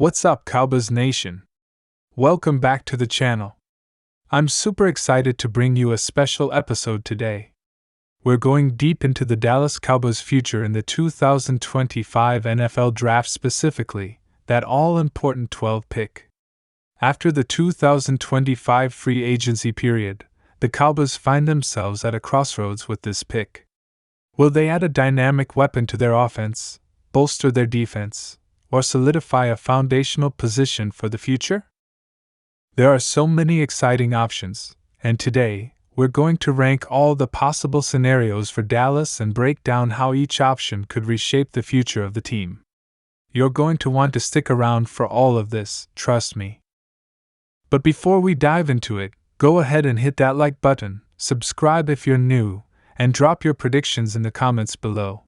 What's up, Cowboys Nation? Welcome back to the channel. I'm super excited to bring you a special episode today. We're going deep into the Dallas Cowboys' future in the 2025 NFL Draft, specifically that all-important 12th pick. After the 2025 free agency period, the Cowboys find themselves at a crossroads with this pick. Will they add a dynamic weapon to their offense, bolster their defense, or solidify a foundational position for the future? There are so many exciting options, and today, we're going to rank all the possible scenarios for Dallas and break down how each option could reshape the future of the team. You're going to want to stick around for all of this, trust me. But before we dive into it, go ahead and hit that like button, subscribe if you're new, and drop your predictions in the comments below.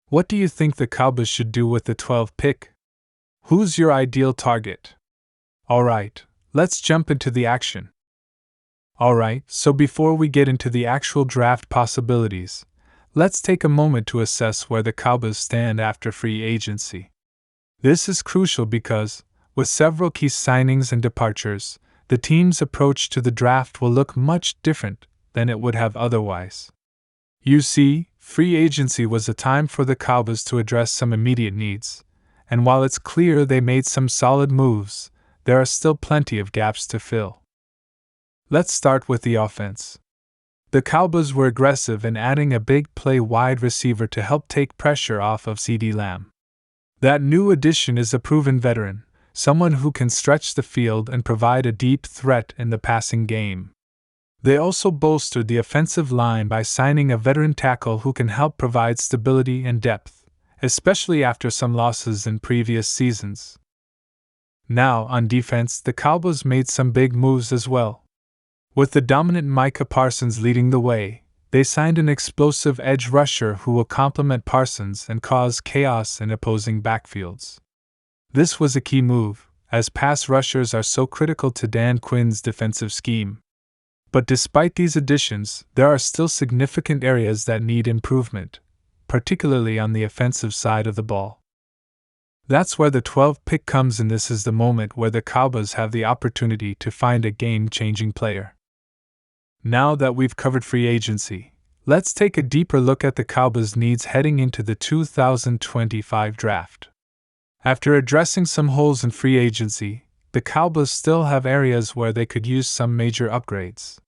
What do you think the Cowboys should do with the 12th pick? Who's your ideal target? Alright, let's jump into the action. Alright, so before we get into the actual draft possibilities, let's take a moment to assess where the Cowboys stand after free agency. This is crucial because, with several key signings and departures, the team's approach to the draft will look much different than it would have otherwise. You see, free agency was a time for the Cowboys to address some immediate needs, and while it's clear they made some solid moves, there are still plenty of gaps to fill. Let's start with the offense. The Cowboys were aggressive in adding a big play wide receiver to help take pressure off of CeeDee Lamb. That new addition is a proven veteran, someone who can stretch the field and provide a deep threat in the passing game. They also bolstered the offensive line by signing a veteran tackle who can help provide stability and depth, especially after some losses in previous seasons. Now, on defense, the Cowboys made some big moves as well. With the dominant Micah Parsons leading the way, they signed an explosive edge rusher who will complement Parsons and cause chaos in opposing backfields. This was a key move, as pass rushers are so critical to Dan Quinn's defensive scheme. But despite these additions, there are still significant areas that need improvement, particularly on the offensive side of the ball. That's where the 12th pick comes in. This is the moment where the Cowboys have the opportunity to find a game-changing player. Now that we've covered free agency, let's take a deeper look at the Cowboys' needs heading into the 2025 draft. After addressing some holes in free agency, the Cowboys still have areas where they could use some major upgrades.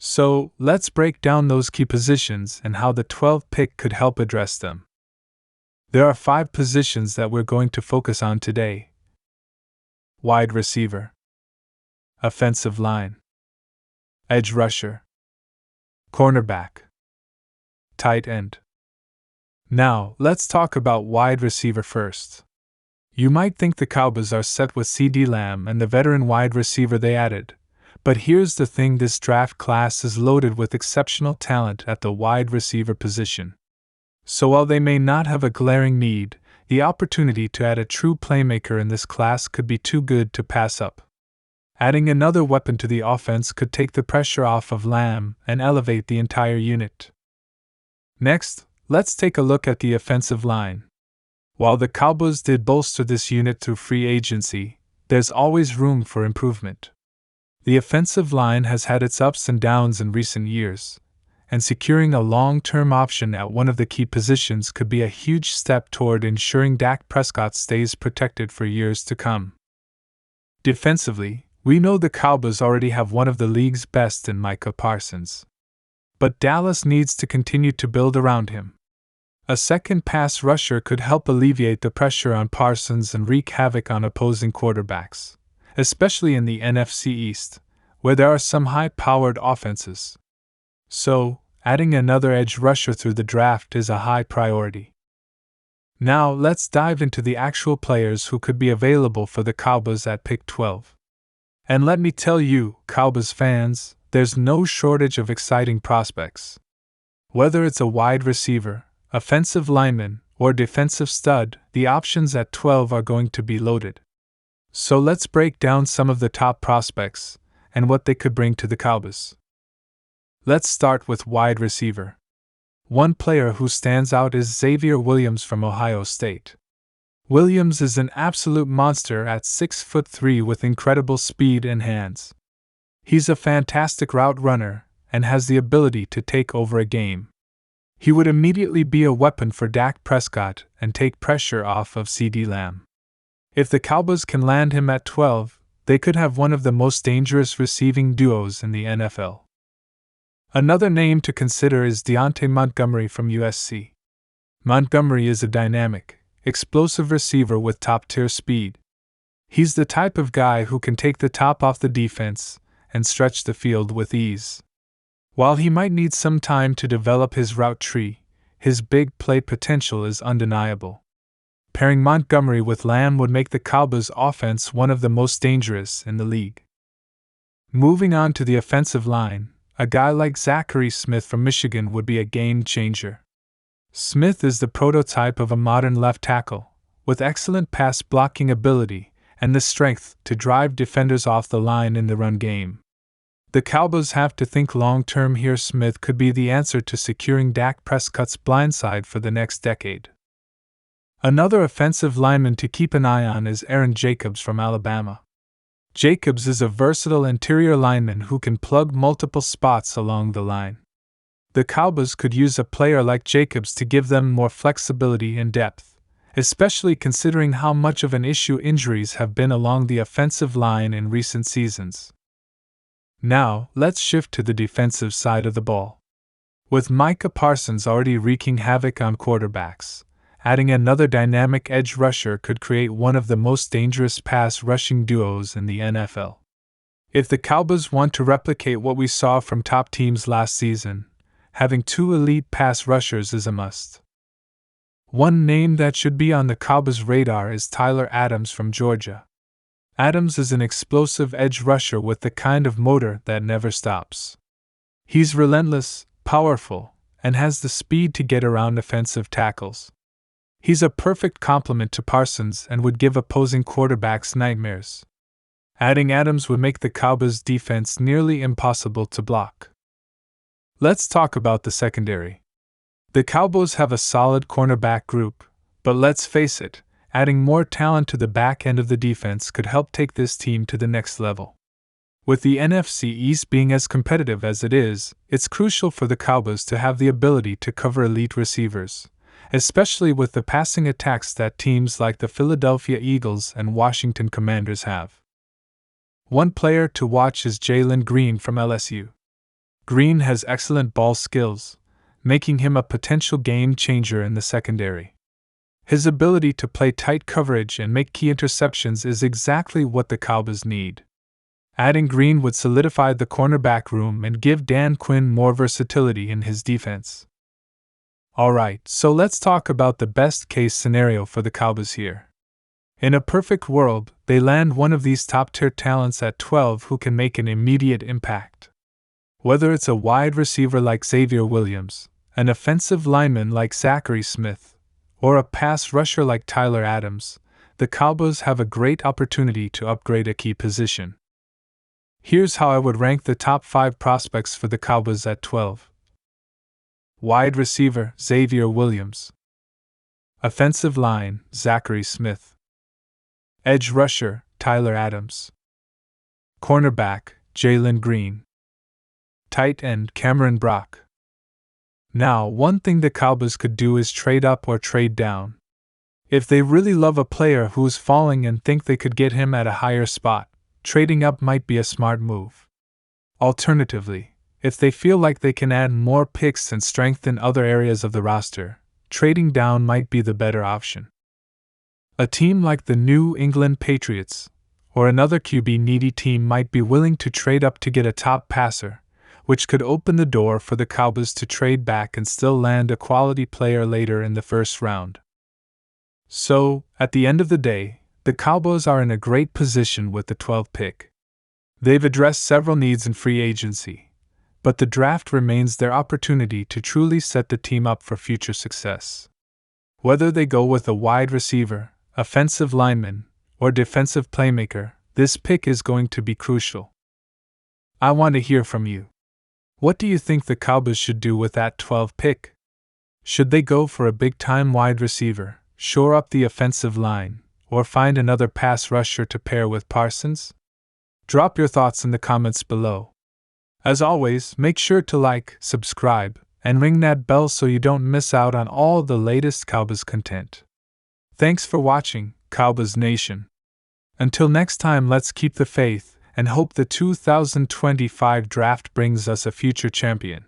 So, let's break down those key positions and how the 12th pick could help address them. There are 5 positions that we're going to focus on today: wide receiver, offensive line, edge rusher, cornerback, tight end. Now, let's talk about wide receiver first. You might think the Cowboys are set with CeeDee Lamb and the veteran wide receiver they added, but here's the thing: this draft class is loaded with exceptional talent at the wide receiver position. So while they may not have a glaring need, the opportunity to add a true playmaker in this class could be too good to pass up. Adding another weapon to the offense could take the pressure off of Lamb and elevate the entire unit. Next, let's take a look at the offensive line. While the Cowboys did bolster this unit through free agency, there's always room for improvement. The offensive line has had its ups and downs in recent years, and securing a long-term option at one of the key positions could be a huge step toward ensuring Dak Prescott stays protected for years to come. Defensively, we know the Cowboys already have one of the league's best in Micah Parsons. But Dallas needs to continue to build around him. A second pass rusher could help alleviate the pressure on Parsons and wreak havoc on opposing quarterbacks, especially in the NFC East, where there are some high-powered offenses. So, adding another edge rusher through the draft is a high priority. Now, let's dive into the actual players who could be available for the Cowboys at pick 12. And let me tell you, Cowboys fans, there's no shortage of exciting prospects. Whether it's a wide receiver, offensive lineman, or defensive stud, the options at 12 are going to be loaded. So let's break down some of the top prospects and what they could bring to the Cowboys. Let's start with wide receiver. One player who stands out is Xavier from Ohio State. Williams is an absolute monster at 6'3" with incredible speed and hands. He's a fantastic route runner and has the ability to take over a game. He would immediately be a weapon for Dak Prescott and take pressure off of CeeDee Lamb. If the Cowboys can land him at 12, they could have one of the most dangerous receiving duos in the NFL. Another name to consider is Deonte Montgomery from USC. Montgomery is a dynamic, explosive receiver with top-tier speed. He's the type of guy who can take the top off the defense and stretch the field with ease. While he might need some time to develop his route tree, his big play potential is undeniable. Pairing Montgomery with Lamb would make the Cowboys' offense one of the most dangerous in the league. Moving on to the offensive line, a guy like Zachary Smith from Michigan would be a game changer. Smith is the prototype of a modern left tackle, with excellent pass blocking ability and the strength to drive defenders off the line in the run game. The Cowboys have to think long-term here. Smith could be the answer to securing Dak Prescott's blindside for the next decade. Another offensive lineman to keep an eye on is Aaron Jacobs from Alabama. Jacobs is a versatile interior lineman who can plug multiple spots along the line. The Cowboys could use a player like Jacobs to give them more flexibility and depth, especially considering how much of an issue injuries have been along the offensive line in recent seasons. Now, let's shift to the defensive side of the ball. With Micah Parsons already wreaking havoc on quarterbacks, adding another dynamic edge rusher could create one of the most dangerous pass rushing duos in the NFL. If the Cowboys want to replicate what we saw from top teams last season, having two elite pass rushers is a must. One name that should be on the Cowboys' radar is Tyler Adams from Georgia. Adams is an explosive edge rusher with the kind of motor that never stops. He's relentless, powerful, and has the speed to get around offensive tackles. He's a perfect complement to Parsons and would give opposing quarterbacks nightmares. Adding Adams would make the Cowboys' defense nearly impossible to block. Let's talk about the secondary. The Cowboys have a solid cornerback group, but let's face it, adding more talent to the back end of the defense could help take this team to the next level. With the NFC East being as competitive as it is, it's crucial for the Cowboys to have the ability to cover elite receivers, especially with the passing attacks that teams like the Philadelphia Eagles and Washington Commanders have. One player to watch is Jalen Green from LSU. Green has excellent ball skills, making him a potential game changer in the secondary. His ability to play tight coverage and make key interceptions is exactly what the Cowboys need. Adding Green would solidify the cornerback room and give Dan Quinn more versatility in his defense. Alright, so let's talk about the best-case scenario for the Cowboys here. In a perfect world, they land one of these top-tier talents at 12 who can make an immediate impact. Whether it's a wide receiver like Xavier Williams, an offensive lineman like Zachary Smith, or a pass rusher like Tyler Adams, the Cowboys have a great opportunity to upgrade a key position. Here's how I would rank the top 5 prospects for the Cowboys at 12. Wide receiver, Xavier Williams. Offensive line, Zachary Smith. Edge rusher, Tyler Adams. Cornerback, Jalen Green. Tight end, Cameron Brock. Now, one thing the Cowboys could do is trade up or trade down. If they really love a player who's falling and think they could get him at a higher spot, trading up might be a smart move. Alternatively, if they feel like they can add more picks and strengthen other areas of the roster, trading down might be the better option. A team like the New England Patriots, or another QB-needy team might be willing to trade up to get a top passer, which could open the door for the Cowboys to trade back and still land a quality player later in the first round. So, at the end of the day, the Cowboys are in a great position with the 12th pick. They've addressed several needs in free agency, but the draft remains their opportunity to truly set the team up for future success. Whether they go with a wide receiver, offensive lineman, or defensive playmaker, this pick is going to be crucial. I want to hear from you. What do you think the Cowboys should do with that 12th pick? Should they go for a big-time wide receiver? shore up the offensive line, or find another pass rusher to pair with Parsons? Drop your thoughts in the comments below. As always, make sure to like, subscribe, and ring that bell so you don't miss out on all the latest Cowboys content. Thanks for watching, Cowboys Nation. Until next time, let's keep the faith and hope the 2025 draft brings us a future champion.